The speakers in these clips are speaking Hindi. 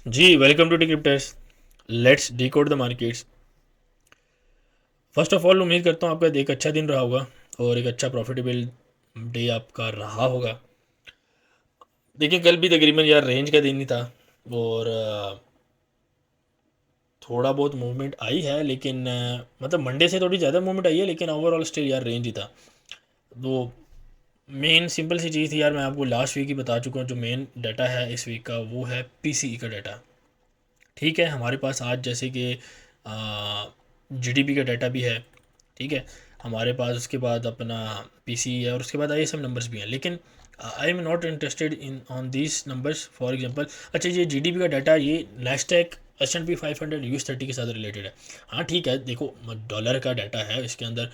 Ji, welcome to decrypters. Let's decode the markets. First of all उम्मीद करता हूँ आपका एक अच्छा दिन रहा होगा और एक अच्छा प्रॉफिटेबल डे आपका रहा होगा। देखिए, कल भी तकरीबन यार रेंज का दिन ही था और थोड़ा बहुत मूवमेंट आई है, लेकिन मतलब मंडे से थोड़ी ज़्यादा मूवमेंट आई है, लेकिन ओवरऑल स्टिल यार रेंज ही था। तो मेन सिंपल सी चीज़ थी यार, मैं आपको लास्ट वीक ही बता चुका हूँ। जो मेन डाटा है इस वीक का वो है पीसीई का डाटा। ठीक है, हमारे पास आज जैसे कि जीडीपी का डाटा भी है। ठीक है, हमारे पास उसके बाद अपना पीसी है और उसके बाद आईएसएम नंबर्स भी हैं, लेकिन I am not interested in on these numbers. For example, अच्छा ये जीडीपी का डाटा ये नैस्डैक S&P 500 US 30 के साथ रिलेटेड है। हाँ ठीक है, देखो डॉलर का डाटा है, इसके अंदर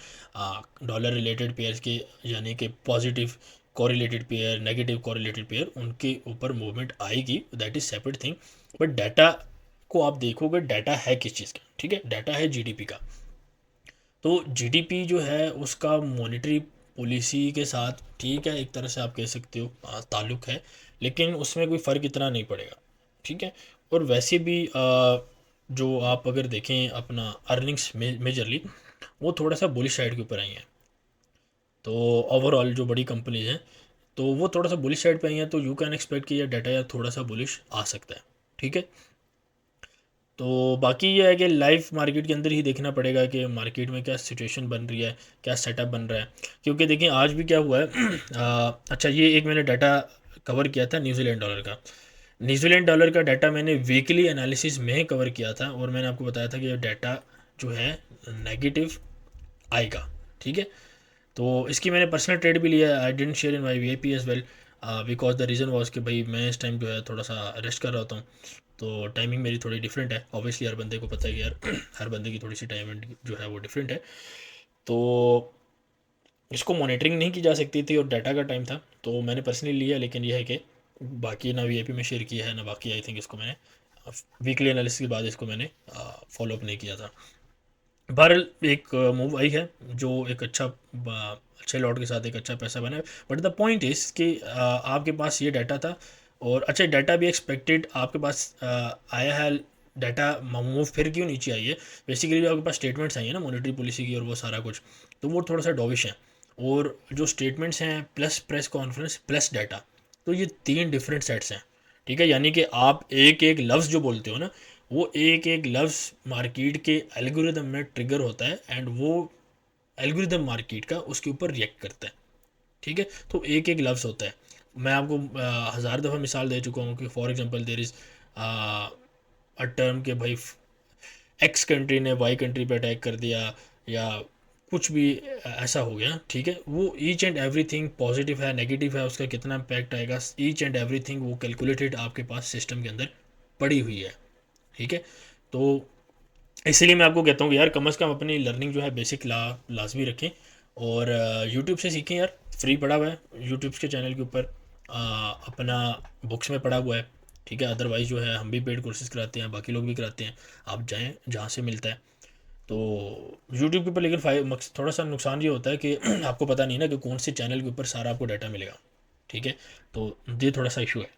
डॉलर रिलेटेड पेयर्स के, यानी कि positive correlated pair, negative correlated pair, उनके ऊपर मूवमेंट आएगी, that is separate thing. But data को आप देखोगे, डाटा है किस चीज़ का? ठीक है, डाटा है जीडीपी का। तो जीडीपी जो है उसका मॉनेटरी पॉलिसी के साथ, ठीक है, एक तरह से आप कह सकते हो ताल्लुक़ है, लेकिन उसमें कोई फ़र्क इतना नहीं पड़ेगा। ठीक है, और वैसे भी जो आप अगर देखें अपना अर्निंग्स मेजरली, वो थोड़ा सा बुलिश साइड के ऊपर आई हैं। तो ओवरऑल जो बड़ी कंपनीज हैं, तो वो थोड़ा सा बुलिश साइड पे आई हैं, तो यू कैन एक्सपेक्ट कि ये डाटा यार थोड़ा सा बुलिश आ सकता है। ठीक है, तो बाकी ये है कि लाइव मार्केट के अंदर ही देखना पड़ेगा कि मार्केट में क्या सिचुएशन बन रही है, क्या सेटअप बन रहा है। क्योंकि देखिए आज भी क्या हुआ है अच्छा, ये एक मैंने डाटा कवर किया था न्यूजीलैंड डॉलर का। न्यूजीलैंड डॉलर का डाटा मैंने वीकली एनालिसिस में कवर किया था और मैंने आपको बताया था कि ये डाटा जो है नेगेटिव आएगा। ठीक है, तो इसकी मैंने पर्सनल ट्रेड भी लिया है। I didn't share in my VIP as well, because the reason was कि भाई मैं इस टाइम जो है थोड़ा सा रेस्ट कर रहा होता हूँ, तो टाइमिंग मेरी थोड़ी डिफरेंट है। ऑब्वियसली हर बंदे को पता है कि यार हर बंदे की थोड़ी सी टाइमिंग जो है वो डिफरेंट है। तो इसको मॉनिटरिंग नहीं की जा सकती थी और डाटा का टाइम था, तो मैंने पर्सनली लिया। लेकिन यह है कि बाकी ना वीआईपी में शेयर किया है ना बाकी, आई थिंक इसको मैंने वीकली एनालिसिस के बाद इसको मैंने फॉलोअप नहीं किया था। बहरहाल एक मूव आई है जो एक अच्छा अच्छे लॉट के साथ एक अच्छा पैसा बना है। बट द पॉइंट इज़ कि आपके पास ये डाटा था और अच्छा डाटा भी एक्सपेक्टेड आपके पास आया है। डाटा मूव फिर क्यों नीचे आई है? बेसिकली जो आपके पास स्टेटमेंट्स आई है ना मॉनेटरी पॉलिसी की और वो सारा कुछ, तो वो थोड़ा सा डॉविश है। और जो स्टेटमेंट्स हैं plus press conference plus data, तो ये तीन डिफरेंट सेट्स हैं। ठीक है, यानी कि आप एक एक लफ्ज़ जो बोलते हो ना, वो एक एक लफ्ज़ मार्केट के एल्गोरिदम में ट्रिगर होता है एंड वो एल्गोरिदम मार्केट का उसके ऊपर रिएक्ट करता है। ठीक है, तो एक एक लफ्ज़ होता है। मैं आपको हज़ार दफ़ा मिसाल दे चुका हूँ कि for example there is a term के भाई एक्स कंट्री ने वाई कंट्री पे अटैक कर दिया या कुछ भी ऐसा हो गया। ठीक है, वो ईच एंड एवरीथिंग पॉजिटिव है नेगेटिव है, उसका कितना इम्पैक्ट आएगा, ईच एंड एवरीथिंग वो कैलकुलेटेड आपके पास सिस्टम के अंदर पड़ी हुई है। ठीक है, तो इसीलिए मैं आपको कहता हूँ कि यार कम से कम अपनी लर्निंग जो है बेसिक लाजमी रखें और यूट्यूब से सीखें यार। फ्री पड़ा हुआ है यूट्यूब के चैनल के ऊपर, अपना बुक्स में पड़ा हुआ है। ठीक है, अदरवाइज़ जो है हम भी पेड कोर्सेज कराते हैं, बाकी लोग भी कराते हैं, आप जाएँ जहाँ से मिलता है। तो यूट्यूब के ऊपर लेकिन थोड़ा सा नुकसान ये होता है कि आपको पता नहीं ना कि कौन से चैनल के ऊपर सारा आपको डाटा मिलेगा। ठीक है, तो ये थोड़ा सा इशू है।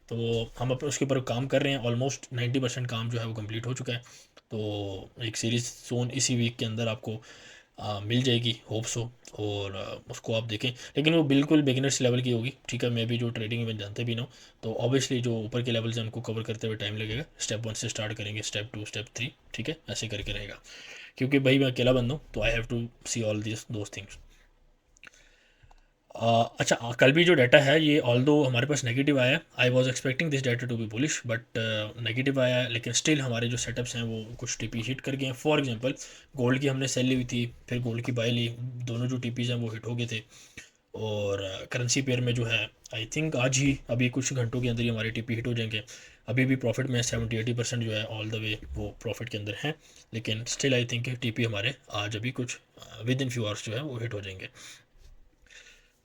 तो हम अपने उसके ऊपर काम कर रहे हैं, ऑलमोस्ट 90% काम जो है वो कंप्लीट हो चुका है। तो एक सीरीज़ सोन इसी वीक के अंदर आपको मिल जाएगी, होप सो। और उसको आप देखें, लेकिन वो बिल्कुल बिगिनर्स लेवल की होगी। ठीक है, मैं भी जो ट्रेडिंग इवेंट जानते भी ना हूँ, तो ऑब्वियसली जो ऊपर के लेवल से उनको कवर करते हुए टाइम लगेगा। स्टेप 1 से स्टार्ट करेंगे, स्टेप 2, स्टेप 3, ठीक है, ऐसे करके रहेगा। क्योंकि भाई मैं अकेला बंदा हूँ, तो I have to see all this those things. अच्छा, कल भी जो डाटा है ये ऑल दो हमारे पास नेगेटिव आया है। I was expecting this data to be bullish, but negative आया है, लेकिन स्टिल हमारे जो सेटअप्स हैं वो कुछ टीपी हिट कर गए हैं। फॉर एग्जांपल, गोल्ड की हमने सेल ली हुई थी, फिर गोल्ड की बाय ली, दोनों जो टीपीज़ हैं वो हिट हो गए थे। और करेंसी पेयर में जो है, आई थिंक आज ही अभी कुछ घंटों के अंदर ही हमारे टीपी हिट हो जाएंगे। अभी भी प्रॉफिट में 70-80% जो है ऑल द वे वो प्रॉफिट के अंदर हैं, लेकिन स्टिल आई थिंक टीपी हमारे आज अभी कुछ विद इन फ्यू आवर्स जो है वो हिट हो जाएंगे।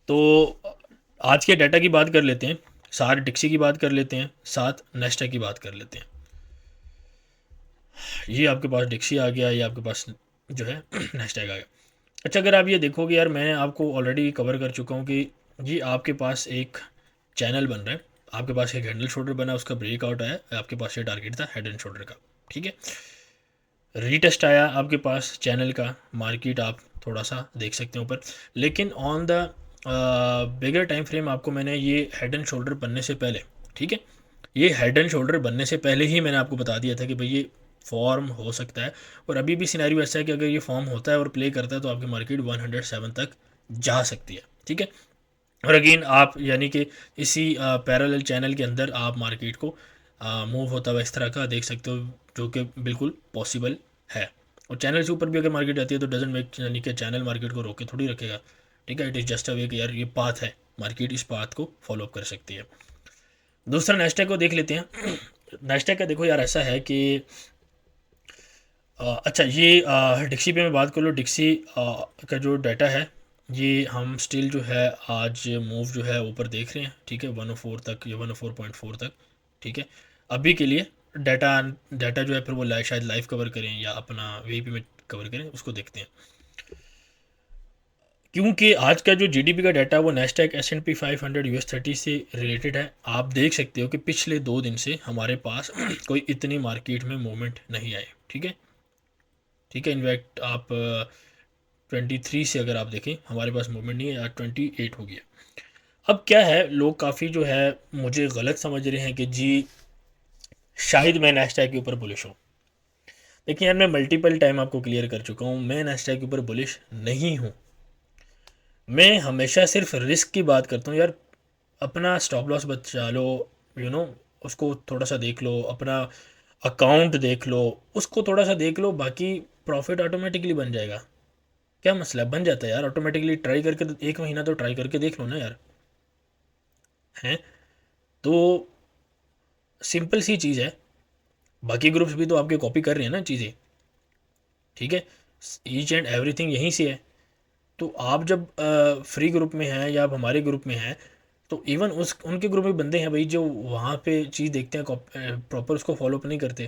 तो आज के डाटा की बात कर लेते हैं, साथ डिक्सी की बात कर लेते हैं, साथ नेस्टा की बात कर लेते हैं। ये आपके पास डिक्सी आ गया, ये आपके पास जो है नेस्टा आ गया। अच्छा, अगर आप ये देखोगे यार, मैं आपको ऑलरेडी कवर कर चुका हूँ कि ये आपके पास एक चैनल बन रहा है। आपके पास एक हैंडल शोल्डर बना, उसका ब्रेकआउट आया, आपके पास ये टारगेट था हेड एंड शोल्डर का, ठीक है। रीटेस्ट आया आपके पास चैनल का, मार्केट आप थोड़ा सा देख सकते हैं ऊपर, लेकिन on the bigger time frame आपको मैंने ये हेड एंड शोल्डर बनने से पहले, ठीक है, ये हेड एंड शोल्डर बनने से पहले ही मैंने आपको बता दिया था कि भाई ये फॉर्म हो सकता है, और अभी भी सिनेरियो ऐसा है कि अगर ये फॉर्म होता है और प्ले करता है तो आपकी मार्केट 107 तक जा सकती है, ठीक है। और अगेन आप यानी कि इसी पैरेलल चैनल के अंदर आप मार्केट को मूव होता हुआ इस तरह का देख सकते हो, जो कि बिल्कुल पॉसिबल है। और चैनल से ऊपर भी अगर मार्केट आती है तो डजंट मेक, यानी कि चैनल मार्केट को रोक के थोड़ी रखेगा, ठीक है। इट इज़ जस्ट अ वे कि यार ये पाथ है, मार्केट इस पाथ को फॉलो अप कर सकती है। दूसरा नेस्टैक को देख लेते हैं। नेस्टैक का देखो यार ऐसा है कि अच्छा ये डिक्सी पे मैं बात कर लूँ, डिक्सी का जो डाटा है ये हम स्टिल जो है आज मूव जो है ऊपर देख रहे हैं, ठीक है, 104 तक या 104.4 तक, ठीक है। अभी के लिए डाटा डाटा जो है फिर वो शायद लाइव कवर करें या अपना वीपी में कवर करें, उसको देखते हैं। क्योंकि आज का जो जीडीपी का डाटा वो नेस्टैक S&P 500 US 30 से रिलेटेड है। आप देख सकते हो कि पिछले 2 दिन से हमारे पास कोई इतनी मार्केट में मूवमेंट नहीं आए, ठीक है, ठीक है। इनफैक्ट आप 23 से अगर आप देखें हमारे पास मूवमेंट नहीं है, आज 28 हो गया। अब क्या है, लोग काफ़ी जो है मुझे गलत समझ रहे हैं कि जी शायद मैं नेस्डैक के ऊपर बुलिश हूँ। लेकिन यार मैं मल्टीपल टाइम आपको क्लियर कर चुका हूँ, मैं नेस्डैक के ऊपर बुलिश नहीं हूँ। मैं हमेशा सिर्फ रिस्क की बात करता हूँ यार। अपना स्टॉप लॉस बचा लो, उसको थोड़ा सा देख लो, अपना अकाउंट देख लो, उसको थोड़ा सा देख लो, बाकी प्रॉफिट ऑटोमेटिकली बन जाएगा। क्या मसला है, बन जाता है यार ऑटोमेटिकली। ट्राई करके तो 1 महीना तो ट्राई करके देख लो ना यार, हैं तो सिंपल सी चीज़ है। बाकी ग्रुप्स भी तो आपके कॉपी कर रहे हैं ना चीज़ें, ठीक है, ईच एंड एवरीथिंग यहीं से है। तो आप जब फ्री ग्रुप में हैं या आप हमारे ग्रुप में हैं तो इवन उस उनके ग्रुप में बंदे हैं भाई जो वहाँ पे चीज़ देखते हैं, प्रॉपर उसको फॉलो अप नहीं करते।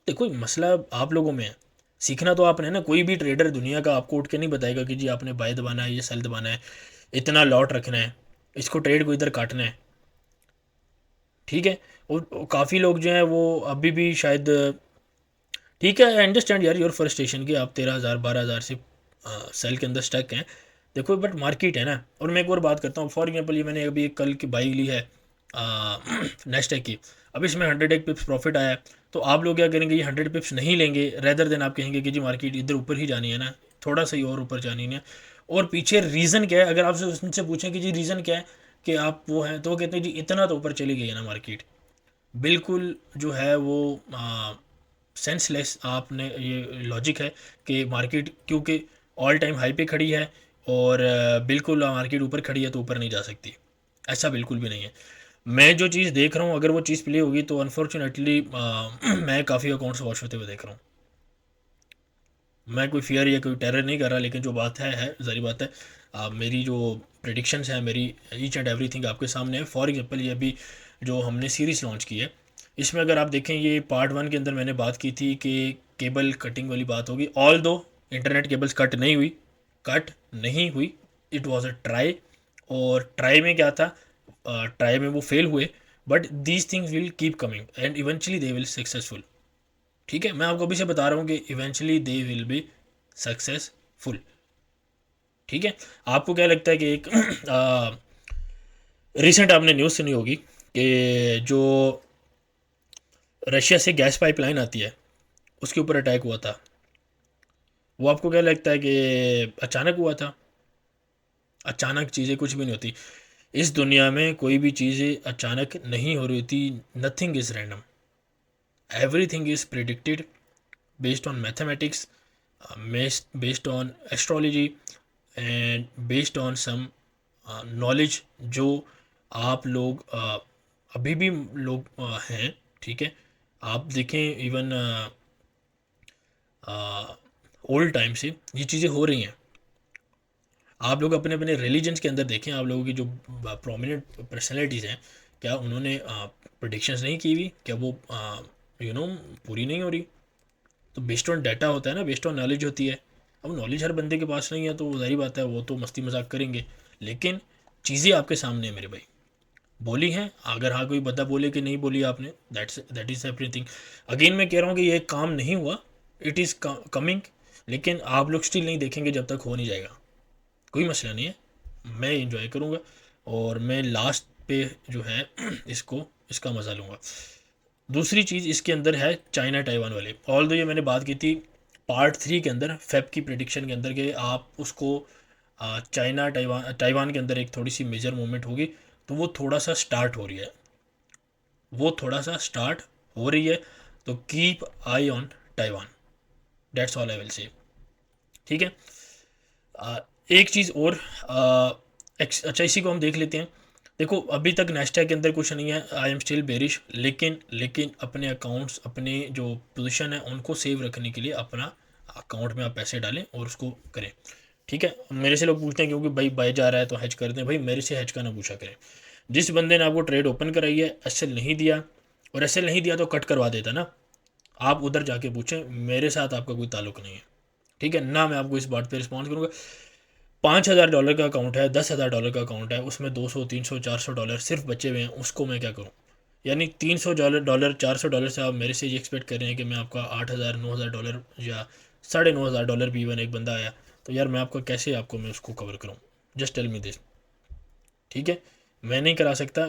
देखो मसला आप लोगों में है, सीखना तो आपने ना। कोई भी ट्रेडर दुनिया का आपको उठ के नहीं बताएगा कि जी आपने बाय दबाना है, ये सेल दबाना है, इतना लॉट रखना है, इसको ट्रेड को इधर काटना है, ठीक है। और काफ़ी लोग जो हैं वो अभी भी शायद, ठीक है, आई अंडरस्टैंड यार योर फ्रस्ट्रेशन की, आप 13,000 12,000 से सेल के अंदर स्टक हैं। देखो बट मार्केट है ना। और मैं एक और बात करता हूँ, फॉर एग्जांपल ये मैंने अभी कल की बाई ली है नेस्टेक की, अब इसमें 108 पिप्स प्रॉफिट आया है। तो आप लोग क्या करेंगे, ये 100 पिप्स नहीं लेंगे, रेदर देन आप कहेंगे कि जी मार्केट इधर ऊपर ही जानी है ना, थोड़ा सा ही और ऊपर जानी है। और पीछे रीज़न क्या है, अगर आपसे उनसे पूछें कि जी रीज़न क्या है कि आप वो हैं, तो वो कहते हैं जी इतना तो ऊपर चली गई है ना मार्केट। बिल्कुल जो है वो सेंसलेस आपने ये लॉजिक है कि मार्केट क्योंकि ऑल टाइम हाई पे खड़ी है और बिल्कुल मार्केट ऊपर खड़ी है तो ऊपर नहीं जा सकती, ऐसा बिल्कुल भी नहीं है। मैं जो चीज़ देख रहा हूँ अगर वो चीज़ प्ले होगी तो अनफॉर्चुनेटली मैं काफ़ी अकाउंट्स वॉश होते हुए देख रहा हूँ। मैं कोई फियर या कोई टेरर नहीं कर रहा, लेकिन जो बात है ज़ाहिर बात है। मेरी जो प्रिडिक्शंस है, मेरी ईच एंड एवरीथिंग आपके सामने है। फॉर एग्जांपल ये अभी जो हमने सीरीज़ लॉन्च की है, इसमें अगर आप देखें ये पार्ट 1 के अंदर मैंने बात की थी कि केबल कटिंग वाली बात होगी। ऑल दो इंटरनेट केबल्स कट नहीं हुई, इट वॉज अ ट्राई। और ट्राई में क्या था, ट्राई में वो फेल हुए, but these things will keep coming and eventually they will successful, ठीक है। मैं आपको अभी से बता रहा हूँ कि eventually they will be successful, ठीक है। आपको क्या लगता है कि एक रिसेंट आपने न्यूज़ सुनी होगी कि जो रशिया से गैस पाइपलाइन आती है उसके ऊपर अटैक हुआ था, वो आपको क्या लगता है कि अचानक हुआ था? अचानक चीज़ें कुछ भी नहीं होती इस दुनिया में, कोई भी चीज़ें अचानक नहीं हो रही थी। Nothing is random, everything is predicted based on mathematics, based on astrology and based on some knowledge जो आप लोग अभी भी लोग हैं, ठीक है। आप देखें इवन ओल्ड टाइम से ये चीज़ें हो रही हैं। आप लोग अपने अपने रिलीजन्स के अंदर देखें, आप लोगों की जो प्रोमिनेंट पर्सनैलिटीज़ हैं, क्या उन्होंने प्रोडिक्शंस नहीं की हुई? क्या वो पूरी नहीं हो रही? तो बेस्ड ऑन डाटा होता है ना, बेस्ड ऑन नॉलेज होती है। अब नॉलेज हर बंदे के पास नहीं है तो जाहिर बात है वो तो मस्ती मजाक करेंगे, लेकिन चीज़ें आपके सामने है मेरे भाई, बोली हैं। अगर हाँ कोई बंदा बोले कि नहीं बोली आपने, दैट इज़ एवरीथिंग। अगेन मैं कह रहा हूँ कि ये काम नहीं हुआ, इट इज़ कमिंग, लेकिन आप लोग स्टिल नहीं देखेंगे जब तक हो नहीं जाएगा। कोई मसला नहीं है, मैं इंजॉय करूँगा और मैं लास्ट पे जो है इसका मज़ा लूँगा। दूसरी चीज़ इसके अंदर है चाइना ताइवान वाले। ऑल दो ये मैंने बात की थी पार्ट 3 के अंदर, फेब की प्रिडिक्शन के अंदर, कि आप उसको चाइना ताइवान के अंदर एक थोड़ी सी मेजर मूवमेंट होगी, तो वो थोड़ा सा स्टार्ट हो रही है, तो keep I on Taiwan, that's all I will say. ठीक है। एक चीज़ और, अच्छा इसी को हम देख लेते हैं। देखो अभी तक नेस्डैक के अंदर कुछ नहीं है, आई एम स्टिल बेरिश, लेकिन अपने अकाउंट्स, अपने जो पोजीशन है उनको सेव रखने के लिए अपना अकाउंट में आप पैसे डालें और उसको करें। ठीक है। मेरे से लोग पूछते हैं क्योंकि भाई बाय जा रहा है तो हैज कर दें, भाई मेरे से हैज का ना पूछा करें। जिस बंदे ने आपको ट्रेड ओपन कराई है, एसएल नहीं दिया, और एसएल नहीं दिया तो कट करवा देता ना, आप उधर जाके पूछें, मेरे साथ आपका कोई ताल्लुक नहीं है। ठीक है ना, मैं आपको इस बात पे रिस्पॉन्स करूँगा। $5,000 का अकाउंट है, $10,000 का अकाउंट है, उसमें 200 300 400 डॉलर सिर्फ बचे हुए हैं, उसको मैं क्या करूँ? यानी $300 $400 से आप मेरे से ये एक्सपेक्ट कर रहे हैं कि मैं आपका 8,000 $9,000 या $9,500 भी, इवन एक बंदा आया तो यार मैं आपका कैसे मैं उसको कवर करूँ? Just tell me this. ठीक है, मैं नहीं करा सकता,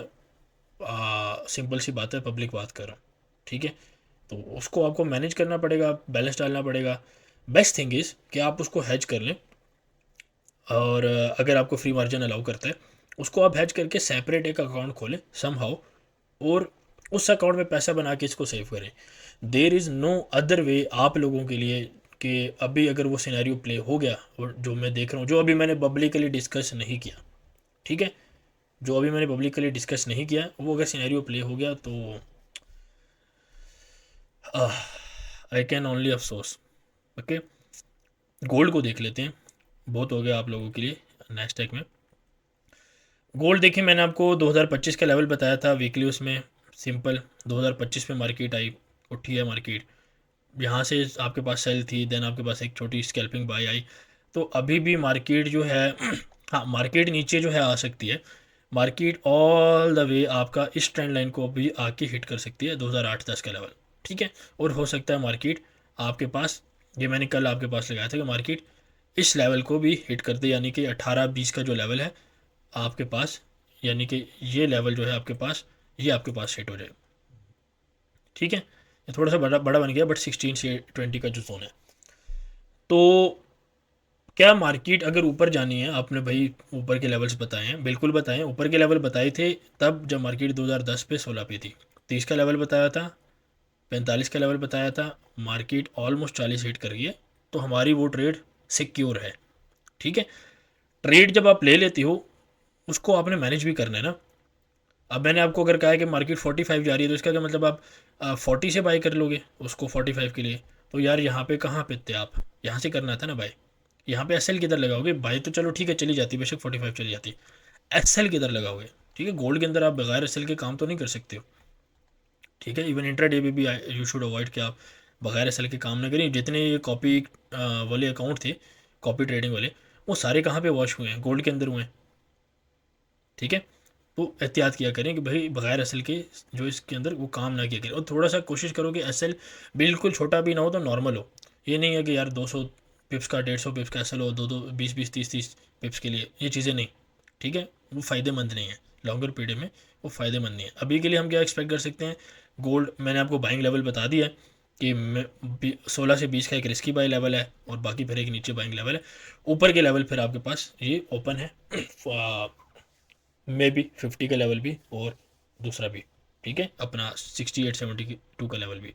सिंपल सी बात है, पब्लिक बात कर रहा हूँ। ठीक है, तो उसको आपको मैनेज करना पड़ेगा, बैलेंस डालना पड़ेगा। बेस्ट थिंग इज़ कि आप उसको हैज कर लें, और अगर आपको फ्री मार्जिन अलाउ करता है, उसको आप हैज करके सेपरेट एक अकाउंट खोलें समहाउ, और उस अकाउंट में पैसा बना के इसको सेव करें। There is no other way आप लोगों के लिए, कि अभी अगर वो सिनेरियो प्ले हो गया, और जो मैं देख रहा हूँ, जो अभी मैंने पब्लिकली डिस्कस नहीं किया, ठीक है, जो अभी मैंने पब्लिकली डिस्कस नहीं किया, वो अगर सिनेरियो प्ले हो गया तो आई कैन ओनली अफसोस। ओके, गोल्ड को देख लेते हैं, बहुत हो गया आप लोगों के लिए नेस्टैक में। गोल्ड देखिए, मैंने आपको 2025 का लेवल बताया था वीकली, उसमें सिंपल 2025 में मार्केट आई, उठी है मार्केट, यहाँ से आपके पास सेल थी, देन आपके पास एक छोटी स्कैल्पिंग बाय आई, तो अभी भी मार्केट जो है हाँ मार्केट नीचे जो है आ सकती है, मार्केट ऑल द वे आपका इस ट्रेंड लाइन को भी आके हिट कर सकती है 2008-10 का लेवल। ठीक है, और हो सकता है मार्केट आपके पास, ये मैंने कल आपके पास लगाया था कि मार्केट इस लेवल को भी हिट कर दे, यानी कि 18-20 का जो लेवल है आपके पास, यानी कि ये लेवल जो है आपके पास, ये आपके पास हिट हो जाए। ठीक है, ये थोड़ा सा बड़ा बड़ा बन गया, बट 16 से 20 का जो जोन है। तो क्या मार्केट अगर ऊपर जानी है, आपने भाई ऊपर के लेवल्स बताए हैं, बिल्कुल बताए हैं, ऊपर के लेवल बताए थे तब जब मार्केट 2010 पे 16 पे थी, 30 का लेवल बताया था, 45 का लेवल बताया था, मार्केट ऑलमोस्ट 40 हिट कर गई है, तो हमारी वो ट्रेड सिक्योर है। ठीक है, ट्रेड जब आप ले लेती हो, उसको आपने मैनेज भी करना है ना। अब मैंने आपको अगर कहा है कि मार्केट 45 जा रही है, तो इसका क्या मतलब आप 40 से बाई कर लोगे उसको 45 के लिए, तो यार यहाँ पे कहाँ पे थे आप, यहाँ से करना था ना बाई, यहाँ पे एसएल किधर लगाओगे? बाई तो चलो ठीक है चली जाती, बेशक 45 चली जाती, एसएल किधर लगाओगे? ठीक है, गोल्ड के अंदर आप बगैर एसएल के काम तो नहीं कर सकते हो। ठीक है, इवन इंट्राडे पे भी यू शुड अवॉइड कि आप बगैर एसएल के काम ना करें। जितने ये कॉपी वाले अकाउंट थे, कॉपी ट्रेडिंग वाले, वो सारे कहाँ पे वॉश हुए हैं? गोल्ड के अंदर हुए हैं। ठीक है, तो एहतियात किया करें कि भाई बगैर एसएल के जो इसके अंदर वो काम ना किया करें, और थोड़ा सा कोशिश करो कि एसएल बिल्कुल छोटा भी ना हो तो नॉर्मल हो। ये नहीं है कि यार 200 पिप्स का 150 पिप्स का एसएल हो, 2 20 30 पिप्स के लिए, ये चीज़ें नहीं। ठीक है, वो फ़ायदेमंद नहीं है लॉन्गर पीरियड में, वो फ़ायदेमंद नहीं है। अभी के लिए हम क्या एक्सपेक्ट कर सकते हैं? गोल्ड मैंने आपको बाइंग लेवल बता दिया है कि 16 से 20 का एक रिस्की बाई लेवल है, और बाकी फिर एक नीचे बाइंग लेवल है। ऊपर के लेवल फिर आपके पास ये ओपन है, मे बी 50 का लेवल भी, और दूसरा भी। ठीक है, अपना 68-72 का लेवल भी।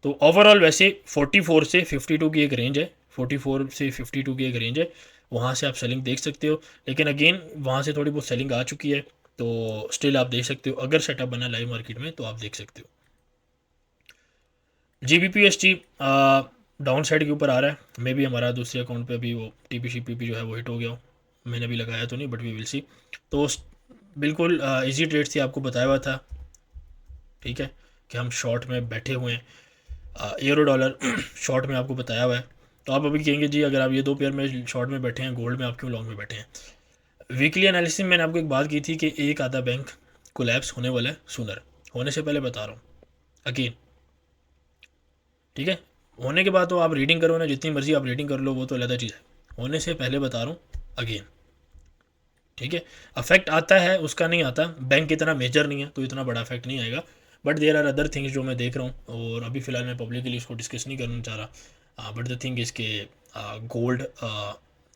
तो ओवरऑल वैसे 44 से 52 की एक रेंज है, 44 से 52 की एक रेंज है, वहाँ से आप सेलिंग देख सकते हो। लेकिन अगेन वहाँ से थोड़ी बहुत सेलिंग आ चुकी है, तो स्टिल आप देख सकते हो, अगर सेटअप बना लाइव मार्केट में तो आप देख सकते हो। GBP/ST डाउन साइड के ऊपर आ रहा है, मे भी हमारा दूसरे अकाउंट पे अभी वो TPC/PP जो है वो हिट हो गया हो, मैंने अभी लगाया तो नहीं, बट वी विल सी। तो बिल्कुल इजी ट्रेड थी, आपको बताया हुआ था। ठीक है, कि हम शॉर्ट में बैठे हुए हैं, यूरो डॉलर शॉर्ट में आपको बताया हुआ है। तो आप अभी कहेंगे जी अगर आप ये 2 पेयर में शॉर्ट में बैठे हैं, गोल्ड में आप क्यों लॉन्ग में बैठे हैं? वीकली एनालिसिस में मैंने आपको एक बात की थी कि एक आधा बैंक कोलैप्स होने वाला है सूनर, होने से पहले बता रहा हूँ अगेन, ठीक है। होने के बाद तो आप रीडिंग करो ना, जितनी मर्जी आप रीडिंग कर लो, वो तो अलग चीज़ है, होने से पहले बता रहा हूँ अगेन, ठीक है। अफेक्ट आता है, उसका नहीं आता, बैंक इतना मेजर नहीं है तो इतना बड़ा अफेक्ट नहीं आएगा, but there are other things जो मैं देख रहा हूँ, और अभी फ़िलहाल मैं पब्लिकली इसको डिस्कस नहीं करना चाह रहा, बट द थिंग इसके गोल्ड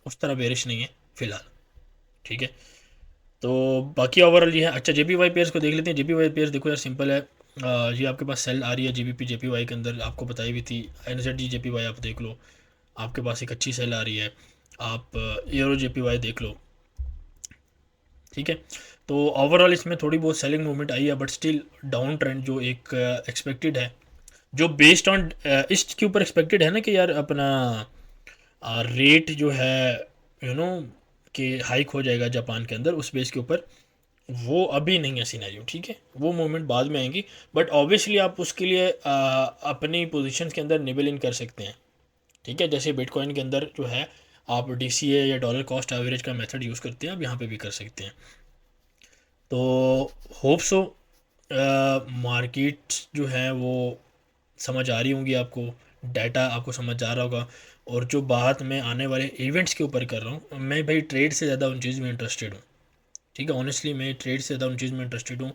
उस तरह बेरिश नहीं है फ़िलहाल, ठीक है। तो बाकी ओवरऑल ये है। अच्छा, जे पी वाई पेयर्स को देख लेते हैं। जे पी वाई पेयर्स देखो यार, सिंपल है, ये आपके पास सेल आ रही है G B P J P Y के अंदर, आपको बताई भी थी। N Z G J P Y आप देख लो, आपके पास एक अच्छी सेल आ रही है। आप यूरो जे पी वाई देख लो, ठीक है। तो ओवरऑल इसमें थोड़ी बहुत सेलिंग मूवमेंट आई है, बट स्टिल डाउन ट्रेंड जो एक एक्सपेक्टेड है, जो बेस्ड ऑन इसके ऊपर एक्सपेक्टेड है ना कि यार अपना रेट जो है यू नो कि हाइक हो जाएगा जापान के अंदर, उस बेस के ऊपर वो अभी नहीं है सिनेरियो, ठीक है। वो मूवमेंट बाद में आएंगी, बट ऑब्वियसली आप उसके लिए अपनी पोजीशन के अंदर निबल इन कर सकते हैं, ठीक है। जैसे बिटकॉइन के अंदर जो है आप डी सी ए या डॉलर कॉस्ट एवरेज का मेथड यूज़ करते हैं, आप यहाँ पे भी कर सकते हैं। तो होप सो मार्केट जो है वो समझ आ रही होंगी आपको, डाटा आपको समझ आ रहा होगा। और जो बात मैं आने वाले इवेंट्स के ऊपर कर रहा हूँ, मैं भाई ट्रेड से ज़्यादा उन चीज़ में इंटरेस्टेड हूँ, ठीक है। ऑनेस्टली मैं ट्रेड से ज़्यादा उन चीज़ में इंटरेस्टेड हूँ।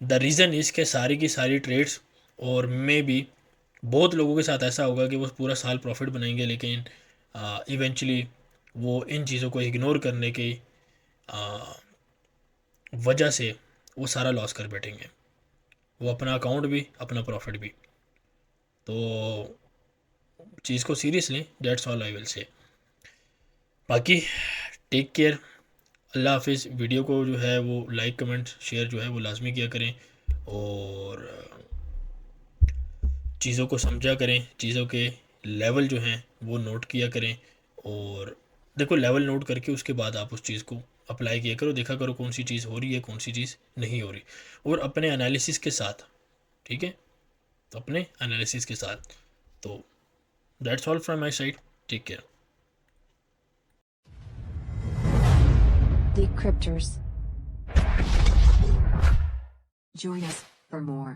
द रीज़न इज़ के सारी की सारी ट्रेड्स, और मे भी बहुत लोगों के साथ ऐसा होगा कि वो पूरा साल प्रॉफिट बनाएंगे, लेकिन इवेंचुअली वो इन चीज़ों को इग्नोर करने की वजह से वो सारा लॉस कर बैठेंगे, वो अपना अकाउंट भी अपना प्रॉफिट भी। तो चीज़ को सीरियस लें, that's all I will say. बाकी टेक केयर, अल्लाह हाफिज़। वीडियो को जो है वो लाइक कमेंट शेयर जो है वो लाजमी किया करें, और चीज़ों को समझा करें, चीज़ों के लेवल जो हैं वो नोट किया करें। और देखो, लेवल नोट करके उसके बाद आप उस चीज़ को अप्लाई किया करो, देखा करो कौन सी चीज़ हो रही है, कौन सी चीज़ नहीं हो रही, और अपने एनालिसिस के साथ, ठीक है, अपने एनालिसिस के साथ। तो that's all from my side, take care. Decryptors. Join us for more.